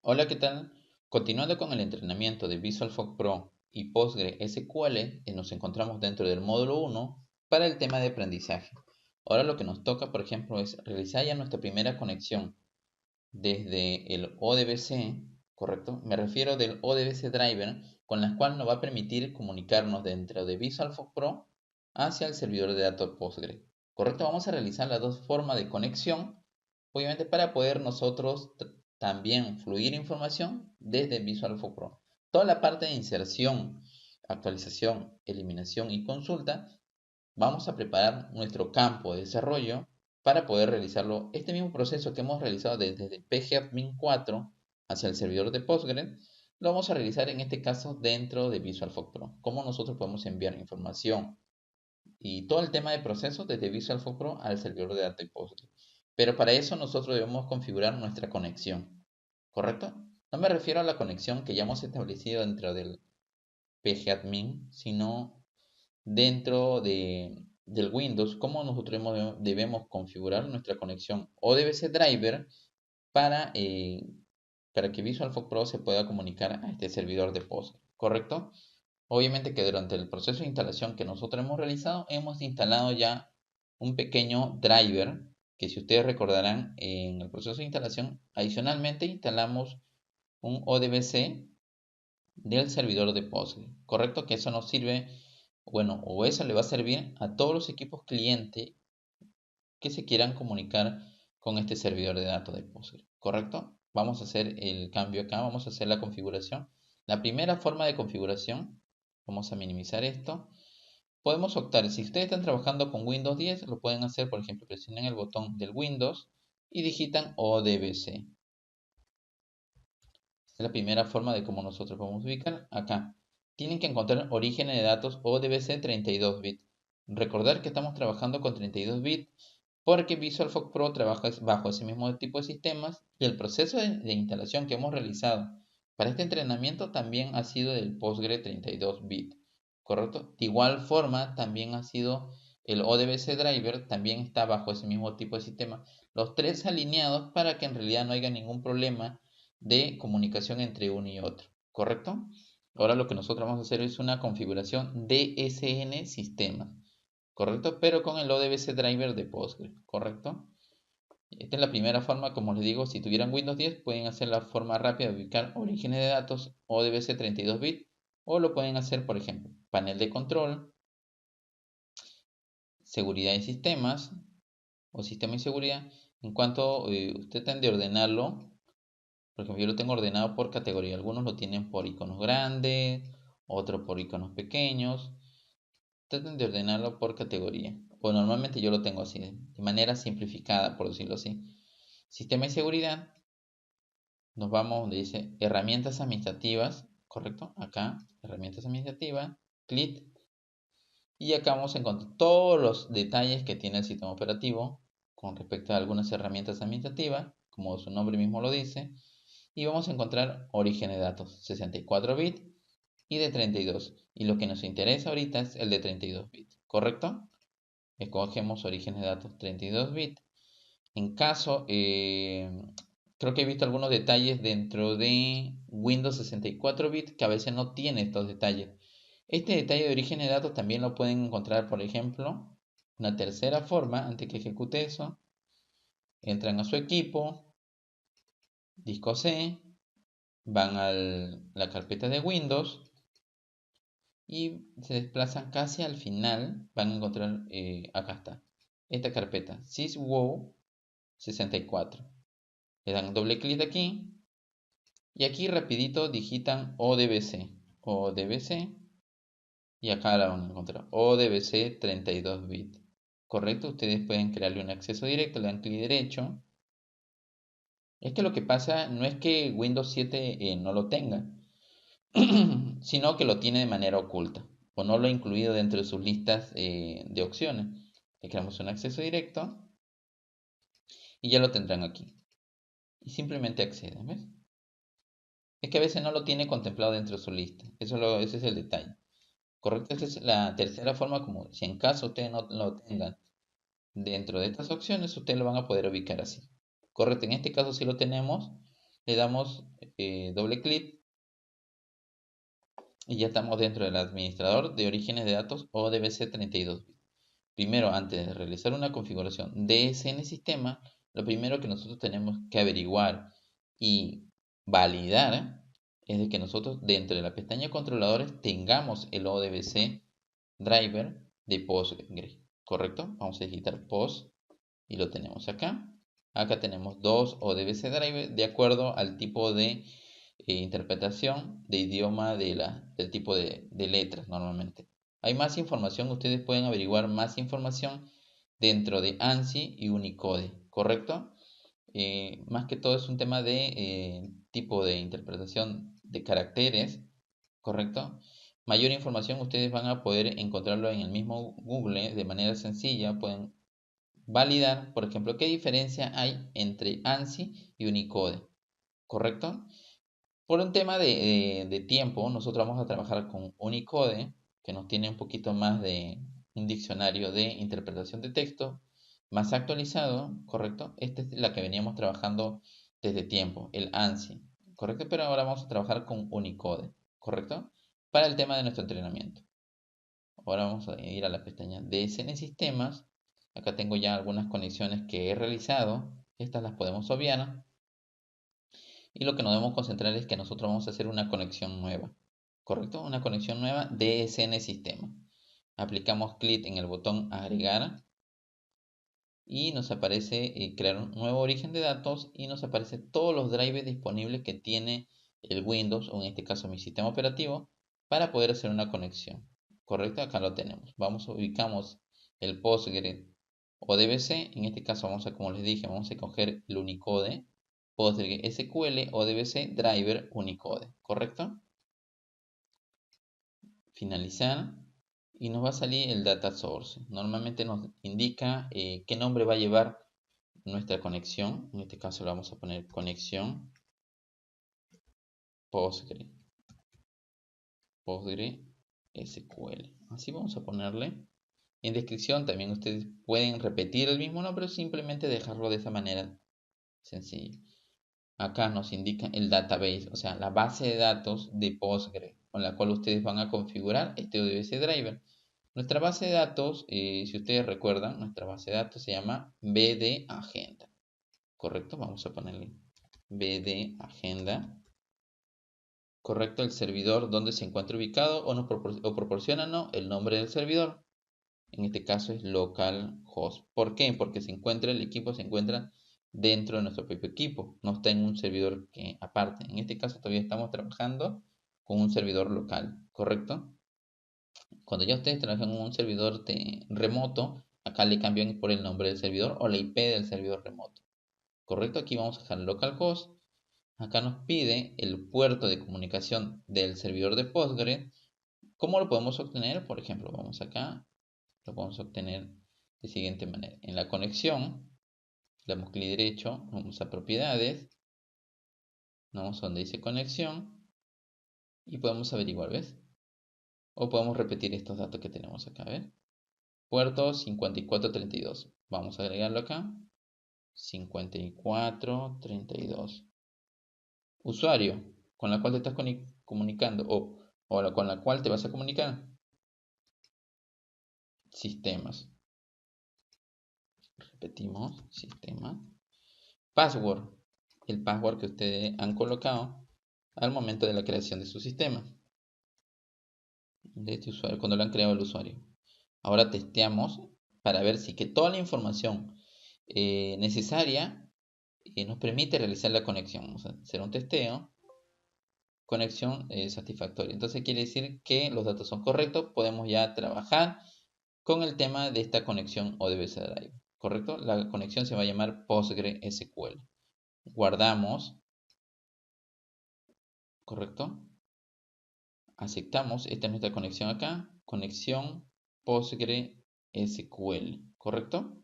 Hola, ¿qué tal? Continuando con el entrenamiento de VisualFOC Pro y PostgreSQL, nos encontramos dentro del módulo 1 para el tema de aprendizaje. Ahora lo que nos toca, por ejemplo, es realizar ya nuestra primera conexión desde el ODBC, ¿correcto? Me refiero del ODBC Driver, con la cual nos va a permitir comunicarnos dentro de VisualFOC Pro hacia el servidor de datos Postgre, ¿correcto? Vamos a realizar las dos formas de conexión, obviamente para poder nosotros también fluir información desde VisualFOC Pro. Toda la parte de inserción, actualización, eliminación y consulta, vamos a preparar nuestro campo de desarrollo para poder realizarlo. Este mismo proceso que hemos realizado desde PGAdmin 4 hacia el servidor de Postgre, lo vamos a realizar en este caso dentro de VisualFOC Pro. Cómo nosotros podemos enviar información y todo el tema de procesos desde VisualFOC Pro al servidor de datos Postgre. Pero para eso nosotros debemos configurar nuestra conexión, ¿correcto? No me refiero a la conexión que ya hemos establecido dentro del PGAdmin, sino dentro del Windows, cómo nosotros debemos configurar nuestra conexión ODBC Driver para, para que VisualFOC Pro se pueda comunicar a este servidor de Postgre, ¿correcto? Obviamente que durante el proceso de instalación que nosotros hemos instalado ya un pequeño driver que, si ustedes recordarán, en el proceso de instalación adicionalmente instalamos un ODBC del servidor de Postgre, ¿correcto? Que eso nos sirve, bueno, o eso le va a servir a todos los equipos cliente que se quieran comunicar con este servidor de datos de Postgre, ¿correcto? Vamos a hacer el cambio acá, vamos a hacer la configuración. La primera forma de configuración, vamos a minimizar esto. Podemos optar, si ustedes están trabajando con Windows 10, lo pueden hacer, por ejemplo, presionen el botón del Windows y digitan ODBC. Es la primera forma de cómo nosotros podemos ubicar acá. Tienen que encontrar orígenes de datos ODBC 32 bits. Recordar que estamos trabajando con 32 bits porque VisualFOC Pro trabaja bajo ese mismo tipo de sistemas y el proceso de instalación que hemos realizado para este entrenamiento también ha sido del Postgre 32 bits, ¿correcto? De igual forma también ha sido el ODBC Driver, también está bajo ese mismo tipo de sistema. Los tres alineados para que en realidad no haya ningún problema de comunicación entre uno y otro, ¿correcto? Ahora lo que nosotros vamos a hacer es una configuración DSN sistemas, ¿correcto? Pero con el ODBC driver de Postgre, ¿correcto? Esta es la primera forma, como les digo, si tuvieran Windows 10 pueden hacer la forma rápida de ubicar orígenes de datos ODBC 32 bits o lo pueden hacer, por ejemplo, panel de control, seguridad de sistemas o sistema de seguridad. En cuanto usted tiende de ordenarlo, por ejemplo, yo lo tengo ordenado por categoría. Algunos lo tienen por iconos grandes, otros por iconos pequeños. Traten de ordenarlo por categoría. O normalmente yo lo tengo así, de manera simplificada, por decirlo así. Sistema de seguridad. Nos vamos donde dice herramientas administrativas, ¿correcto? Acá, herramientas administrativas, clic. Y acá vamos a encontrar todos los detalles que tiene el sistema operativo con respecto a algunas herramientas administrativas, como su nombre mismo lo dice. Y vamos a encontrar origen de datos, 64 bits y de 32. Y lo que nos interesa ahorita es el de 32 bits, ¿correcto? Escogemos origen de datos 32 bits. En caso, creo que he visto algunos detalles dentro de Windows 64 bits que a veces no tiene estos detalles. Este detalle de origen de datos también lo pueden encontrar, por ejemplo, una tercera forma, antes que ejecute eso, entran a su equipo, disco C, van a la carpeta de Windows y se desplazan casi al final, van a encontrar, acá está, esta carpeta, syswow 64. Le dan doble clic aquí y aquí rapidito digitan ODBC, ODBC y acá la van a encontrar, ODBC 32 bits. Correcto, ustedes pueden crearle un acceso directo, le dan clic derecho. Es que lo que pasa no es que Windows 7 no lo tenga, sino que lo tiene de manera oculta o no lo ha incluido dentro de sus listas de opciones. Le creamos un acceso directo y ya lo tendrán aquí. Y simplemente acceden, ¿ves? Es que a veces no lo tiene contemplado dentro de su lista. Ese es el detalle. ¿correcto? Esta es la tercera forma, como si en caso ustedes no lo tengan dentro de estas opciones, ustedes lo van a poder ubicar así. Correcto, en este caso si lo tenemos, le damos doble clic y ya estamos dentro del administrador de orígenes de datos ODBC 32 bits. Primero, antes de realizar una configuración DSN sistema, lo primero que nosotros tenemos que averiguar y validar es de que nosotros dentro de la pestaña controladores tengamos el ODBC driver de Postgre, ¿correcto? Vamos a digitar post y lo tenemos acá. Acá tenemos dos ODBC driver de acuerdo al tipo de interpretación de idioma del tipo de letras normalmente. Hay más información, ustedes pueden averiguar más información dentro de ANSI y Unicode, ¿correcto? Más que todo es un tema de tipo de interpretación de caracteres, ¿correcto? Mayor información ustedes van a poder encontrarlo en el mismo Google de manera sencilla. Pueden validar, por ejemplo, qué diferencia hay entre ANSI y Unicode, ¿correcto? Por un tema de tiempo, nosotros vamos a trabajar con Unicode, que nos tiene un poquito más de un diccionario de interpretación de texto más actualizado, ¿correcto? Esta es la que veníamos trabajando desde tiempo, el ANSI, ¿correcto? Pero ahora vamos a trabajar con Unicode, ¿correcto? Para el tema de nuestro entrenamiento. Ahora vamos a ir a la pestaña DSN Sistemas. Acá tengo ya algunas conexiones que he realizado. Estas las podemos obviar. Y lo que nos debemos concentrar es que nosotros vamos a hacer una conexión nueva. ¿Correcto? Una conexión nueva DSN Sistema. Aplicamos clic en el botón agregar y nos aparece crear un nuevo origen de datos y nos aparece todos los drivers disponibles que tiene el Windows o en este caso mi sistema operativo para poder hacer una conexión. ¿Correcto? Acá lo tenemos. Vamos, ubicamos el Postgre o DBC. En este caso vamos a, como les dije, vamos a coger el Unicode Postgre SQL o DBC driver Unicode. ¿Correcto? Finalizar y nos va a salir el data source. Normalmente nos indica qué nombre va a llevar nuestra conexión. En este caso le vamos a poner conexión Postgre SQL. Así vamos a ponerle. En descripción también ustedes pueden repetir el mismo nombre o simplemente dejarlo de esa manera sencilla. Acá nos indica el database, o sea, la base de datos de Postgre con la cual ustedes van a configurar este ODBC driver. Nuestra base de datos, si ustedes recuerdan, nuestra base de datos se llama BD Agenda. ¿Correcto? Vamos a ponerle BD Agenda. ¿Correcto? El servidor donde se encuentra ubicado o proporciona ¿no? el nombre del servidor. En este caso es localhost. ¿Por qué? Porque el equipo se encuentra dentro de nuestro propio equipo. No está en un servidor que aparte. En este caso todavía estamos trabajando con un servidor local. ¿Correcto? Cuando ya ustedes trabajan en un servidor remoto, acá le cambian por el nombre del servidor o la IP del servidor remoto. ¿Correcto? Aquí vamos a dejar localhost. Acá nos pide el puerto de comunicación del servidor de Postgre. ¿Cómo lo podemos obtener? Por ejemplo, vamos acá, lo podemos obtener de siguiente manera. En la conexión, le damos clic derecho, vamos a propiedades, vamos a donde dice conexión y podemos averiguar, ¿ves? O podemos repetir estos datos que tenemos acá, ¿ves? Puerto 5432. Vamos a agregarlo acá. 5432. Usuario con la cual te estás comunicando o con la cual te vas a comunicar. Sistemas. Repetimos, sistema. Password. El password que ustedes han colocado al momento de la creación de su sistema. De este usuario, cuando lo han creado el usuario. Ahora testeamos para ver si que toda la información necesaria nos permite realizar la conexión. Vamos a hacer un testeo. Conexión satisfactoria. Entonces quiere decir que los datos son correctos. Podemos ya trabajar con el tema de esta conexión ODBC Drive. ¿Correcto? La conexión se va a llamar PostgreSQL. Guardamos. ¿Correcto? Aceptamos. Esta es nuestra conexión acá. Conexión PostgreSQL. ¿Correcto?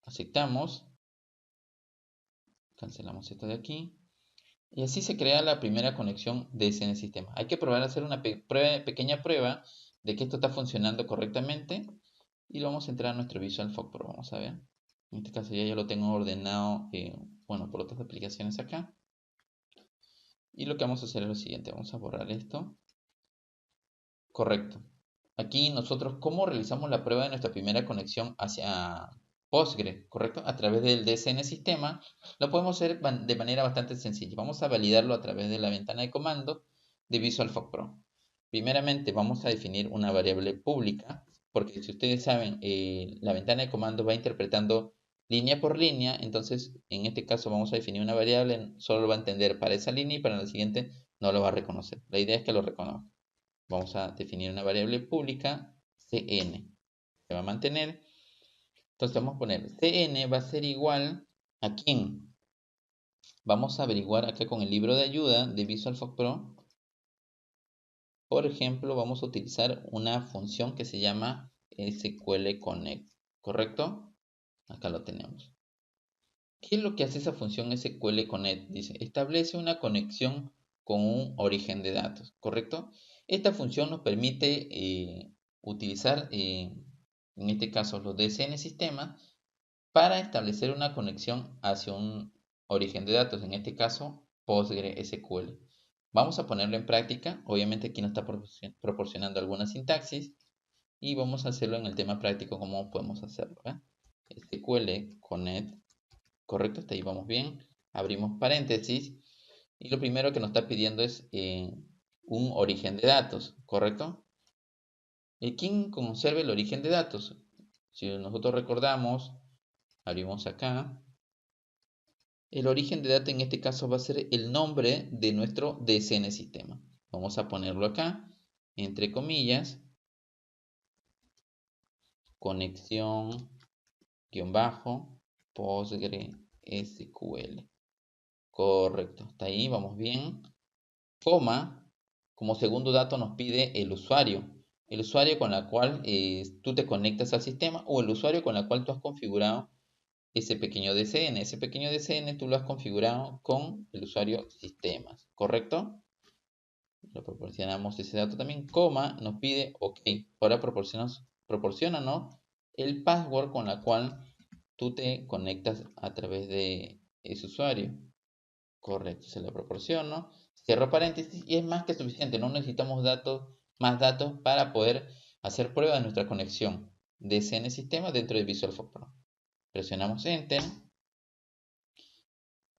Aceptamos. Cancelamos esto de aquí. Y así se crea la primera conexión de ese en el sistema. Hay que probar a hacer una pequeña prueba de que esto está funcionando correctamente. Y lo vamos a entrar a nuestro Visual Folk Pro. Vamos a ver. En este caso ya lo tengo ordenado, bueno, por otras aplicaciones acá. Y lo que vamos a hacer es lo siguiente. Vamos a borrar esto. Correcto. Aquí nosotros, ¿cómo realizamos la prueba de nuestra primera conexión hacia Postgre? ¿Correcto? A través del DSN sistema, lo podemos hacer de manera bastante sencilla. Vamos a validarlo a través de la ventana de comando de Visual Folk Pro. Primeramente, vamos a definir una variable pública, porque si ustedes saben, la ventana de comando va interpretando línea por línea, entonces en este caso vamos a definir una variable, solo lo va a entender para esa línea y para la siguiente no lo va a reconocer. La idea es que lo reconozca. Vamos a definir una variable pública, cn. Se va a mantener. Entonces vamos a poner cn va a ser igual a quién. Vamos a averiguar acá con el libro de ayuda de Visual Folk Pro. Por ejemplo, vamos a utilizar una función que se llama SQL Connect. ¿Correcto? Acá lo tenemos. ¿Qué es lo que hace esa función SQL Connect? Dice, establece una conexión con un origen de datos, ¿correcto? Esta función nos permite utilizar, en este caso, los DSN sistemas para establecer una conexión hacia un origen de datos, en este caso, PostgreSQL. Vamos a ponerlo en práctica. Obviamente aquí nos está proporcionando alguna sintaxis y vamos a hacerlo en el tema práctico, cómo podemos hacerlo. SQL Connect. Correcto, hasta ahí vamos bien. Abrimos paréntesis y lo primero que nos está pidiendo es un origen de datos, ¿correcto? ¿Quién conserva el origen de datos? Si nosotros recordamos, abrimos acá. El origen de datos en este caso va a ser el nombre de nuestro DSN sistema. Vamos a ponerlo acá, entre comillas, conexión, guión bajo, PostgreSQL. Correcto, hasta ahí vamos bien. Coma, como segundo dato nos pide el usuario con la cual tú te conectas al sistema o el usuario con la cual tú has configurado ese pequeño DCN. Ese pequeño DCN tú lo has configurado con el usuario sistemas, ¿correcto? Le proporcionamos ese dato también, coma, nos pide, ok, ahora proporcionanos el password con la cual tú te conectas a través de ese usuario. Correcto, se lo proporciono. Cierro paréntesis y es más que suficiente. No necesitamos más datos para poder hacer prueba de nuestra conexión de CN Sistema dentro de Visual Folk Pro. Presionamos Enter.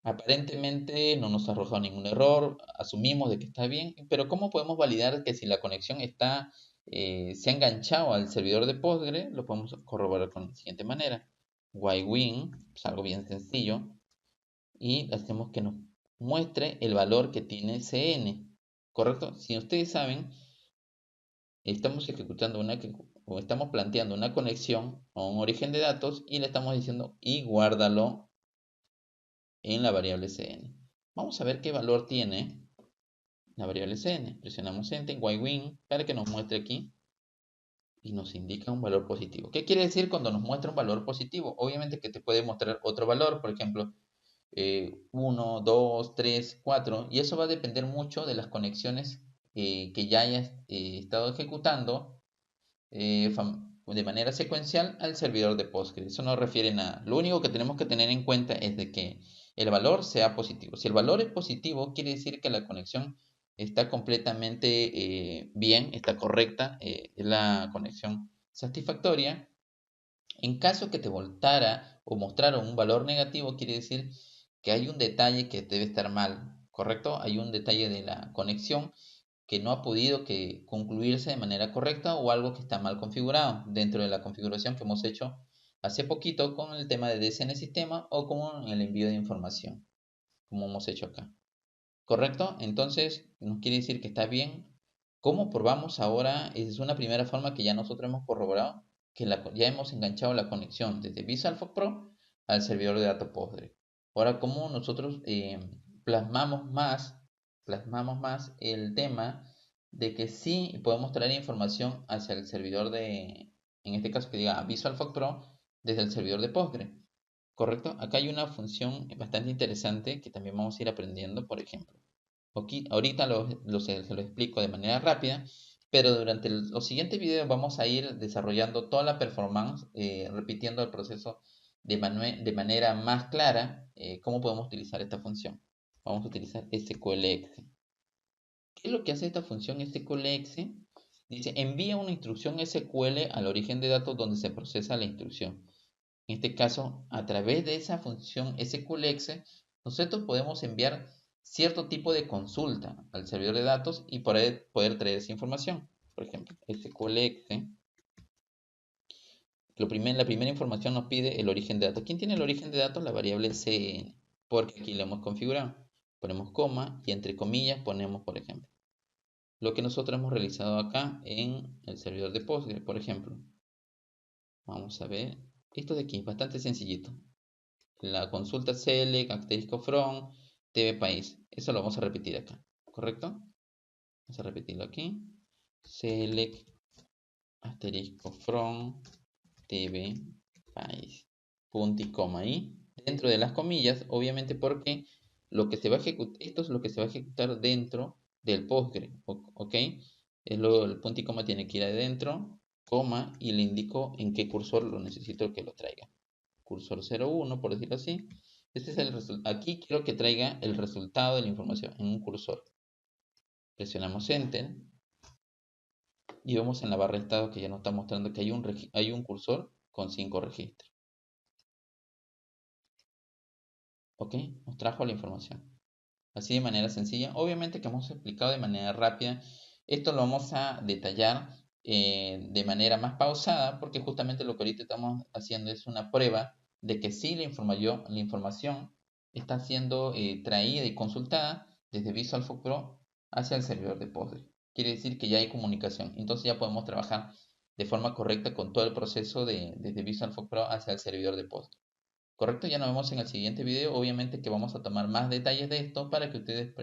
Aparentemente no nos ha arrojado ningún error. Asumimos de que está bien. Pero ¿cómo podemos validar que si la conexión se ha enganchado al servidor de Postgre? Lo podemos corroborar con la siguiente manera. Win, es algo bien sencillo. Y hacemos que nos muestre el valor que tiene CN, ¿correcto? Si ustedes saben, estamos ejecutando o estamos planteando una conexión a un origen de datos y le estamos diciendo y guárdalo en la variable CN. Vamos a ver qué valor tiene la variable CN. Presionamos Enter en YWin para que nos muestre aquí y nos indica un valor positivo. ¿Qué quiere decir cuando nos muestra un valor positivo? Obviamente que te puede mostrar otro valor, por ejemplo, 1, 2, 3, 4, y eso va a depender mucho de las conexiones que ya hayas estado ejecutando de manera secuencial al servidor de Postgres. Eso no refiere a nada. Lo único que tenemos que tener en cuenta es de que el valor sea positivo. Si el valor es positivo, quiere decir que la conexión está completamente bien, está correcta, es la conexión satisfactoria. En caso que te voltara o mostrara un valor negativo, quiere decir que hay un detalle que debe estar mal, ¿correcto? Hay un detalle de la conexión que no ha podido concluirse de manera correcta o algo que está mal configurado dentro de la configuración que hemos hecho hace poquito con el tema de DSN sistema o con el envío de información, como hemos hecho acá. ¿Correcto? Entonces, nos quiere decir que está bien. ¿Cómo probamos ahora? Es una primera forma que ya nosotros hemos corroborado que ya hemos enganchado la conexión desde Visual Folk Pro al servidor de datos Postgre. Ahora, ¿cómo nosotros plasmamos más el tema de que sí podemos traer información hacia el servidor en este caso que diga Visual Folk Pro, desde el servidor de Postgre? ¿correcto? Acá hay una función bastante interesante que también vamos a ir aprendiendo, por ejemplo. Ahorita se lo explico de manera rápida, pero durante los siguientes videos vamos a ir desarrollando toda la performance, repitiendo el proceso de manera más clara, cómo podemos utilizar esta función. Vamos a utilizar SQLexe. ¿Qué es lo que hace esta función SQLexe? Dice, envía una instrucción SQL al origen de datos donde se procesa la instrucción. En este caso, a través de esa función SQLexe, nosotros podemos enviar cierto tipo de consulta al servidor de datos y poder traer esa información. Por ejemplo, SQLexe, la primera información nos pide el origen de datos. ¿Quién tiene el origen de datos? La variable CN, porque aquí lo hemos configurado. Ponemos coma y entre comillas ponemos, por ejemplo, lo que nosotros hemos realizado acá en el servidor de Postgre, por ejemplo. Vamos a ver. Esto de aquí, bastante sencillito. La consulta select, asterisco from, TV país. Eso lo vamos a repetir acá, ¿correcto? Vamos a repetirlo aquí. Select, asterisco from, TV país. Punto y coma ahí. Dentro de las comillas, obviamente porque lo que se va a ejecutar, esto es lo que se va a ejecutar dentro del Postgre, ¿ok? El punto y coma tiene que ir adentro, coma, y le indico en qué cursor lo necesito que lo traiga. Cursor 01, por decirlo así. Este es el aquí quiero que traiga el resultado de la información en un cursor. Presionamos Enter y vemos en la barra de estado que ya nos está mostrando que hay un cursor con 5 registros. ¿Ok? Nos trajo la información. Así de manera sencilla. Obviamente que hemos explicado de manera rápida. Esto lo vamos a detallar de manera más pausada porque justamente lo que ahorita estamos haciendo es una prueba de que sí la información está siendo traída y consultada desde Visual Force Pro hacia el servidor de Postgre. Quiere decir que ya hay comunicación. Entonces ya podemos trabajar de forma correcta con todo el proceso desde Visual Force Pro hacia el servidor de Postgre. Correcto, ya nos vemos en el siguiente video. Obviamente que vamos a tomar más detalles de esto para que ustedes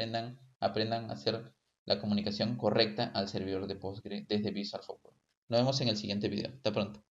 aprendan a hacer la comunicación correcta al servidor de Postgre desde Visual Force Pro. Nos vemos en el siguiente video. Hasta pronto.